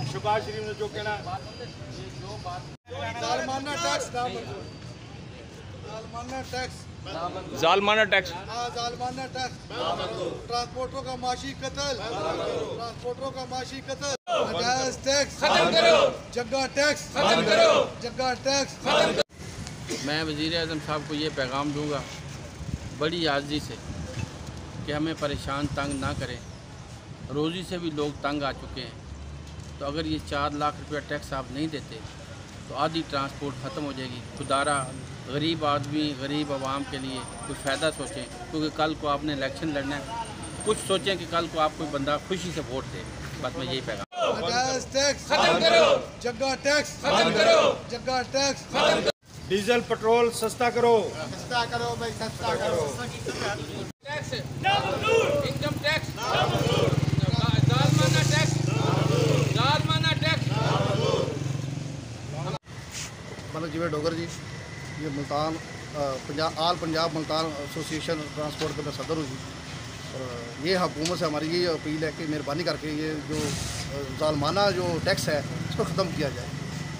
शहबाज शरीफ ने जो कहना जालमाना टैक्स ट्रांसपोर्टरों का माशी कत्ल, जगह टैक्स, जगह टैक्स। मैं वज़ीर-ए-आज़म साहब को ये पैगाम दूंगा बड़ी आज़ी से कि हमें परेशान तंग ना करें। रोज़ी से भी लोग तंग आ चुके हैं, तो अगर ये 4 लाख रुपया टैक्स आप नहीं देते तो आधी ट्रांसपोर्ट ख़त्म हो जाएगी। खुदारा गरीब आदमी, गरीब आवाम के लिए कुछ फ़ायदा सोचें, क्योंकि कल को आपने इलेक्शन लड़ना है। कुछ सोचें कि कल को आप कोई बंदा खुशी से वोट दे। बस मैं यही पैगाम। जगह टैक्स, जगह टैक्स। डीजल पेट्रोल सस्ता करो भाई, सस्ता करो। टैक्स, इनकम टैक्स, जालमाना टैक्स, जालमाना टैक्स। मतलब जिवें डोगर जी, ये Multan all Punjab Multan association transport का मैं सदर हूँ जी। और ये हुकूमत से हमारी ये अपील है कि मेहरबानी करके ये जो जालमाना जो टैक्स है इसको ख़त्म किया जाए।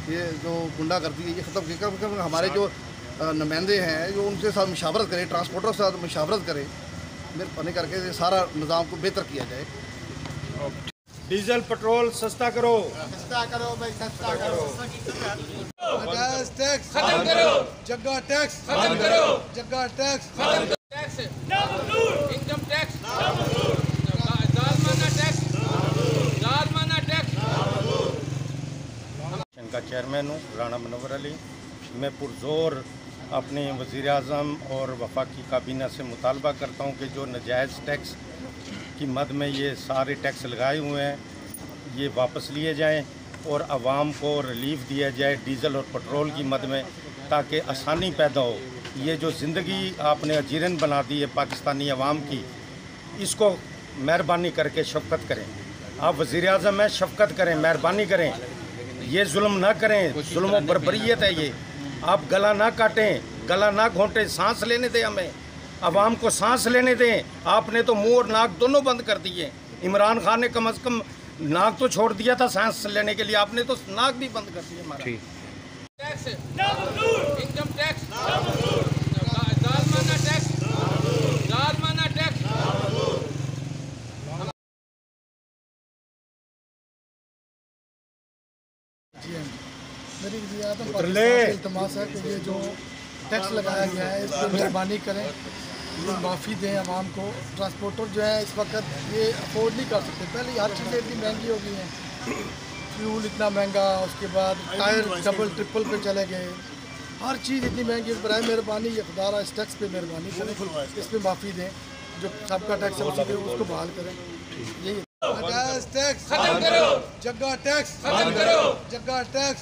ये जो गुंडागर्दी है ये ख़त्म किया, क्योंकि हमारे जो नुमाइंदे हैं जो उनके साथ मुशावरत करें, ट्रांसपोर्टर के साथ मुशावरत करें, मेहरबानी करके सारा निज़ाम को बेहतर किया जाए। डीजल पेट्रोल सस्ता करो भाई, सस्ता करो। टैक्स, जगह टैक्स, जगह टैक्स। टैक्स, इनकम टैक्स, जालमाना टैक्स, जालमाना टैक्स। इनका चेयरमैन हूँ राणा मनोवर अली। मैं पुरजोर अपने वज़ीर-ए-आज़म और वफाकी काबीना से मुतालबा करता हूँ कि जो नजायज़ टैक्स की मद में ये सारे टैक्स लगाए हुए हैं ये वापस लिए जाएं और आवाम को रिलीफ दिया जाए डीज़ल और पेट्रोल की मद में, ताकि आसानी पैदा हो। ये जो ज़िंदगी आपने अजीरन बना दी है पाकिस्तानी आवाम की, इसको मेहरबानी करके शफ़क़त करें। आप वज़ीर-ए-आज़म हैं, शफ़क़त करें, मेहरबानी करें, ये जुल्म ना करें। जुल्म पर बरीयत है ये। आप गला ना काटें, गला ना घोंटें, सांस लेने दें हमें, आवाम को सांस लेने दें। आपने तो मुंह और नाक दोनों बंद कर दिए। इमरान खान ने कम से कम नाक तो छोड़ दिया था सांस लेने के लिए, आपने तो नाक भी बंद कर दिया हमारा। टैक्स, इनकम टैक्स, जालमाना टैक्स, जालमाना टैक्स। मेरी वज़ीर-ए-आज़म पाकिस्तान से इल्तमास है कि ये जो टैक्स लगाया गया है इस पर मेहरबानी करें, ये माफ़ी दें आवाम को। ट्रांसपोर्टर जो है इस वक्त ये अफोर्ड नहीं कर सकते। पहले हर चीज़ें इतनी महंगी हो गई हैं, फ्यूल इतना महंगा, उसके बाद टायर डबल ट्रिपल पे चले गए, हर चीज़ इतनी महंगी। बराए मेहरबानी ये खुदारा इस टैक्स पे मेहरबानी करें, इस पर माफ़ी दें, जो सबका टैक्स सब्सिडी है उसको बहाल करें। यही टैक्स, जगह टैक्स, जगह टैक्स।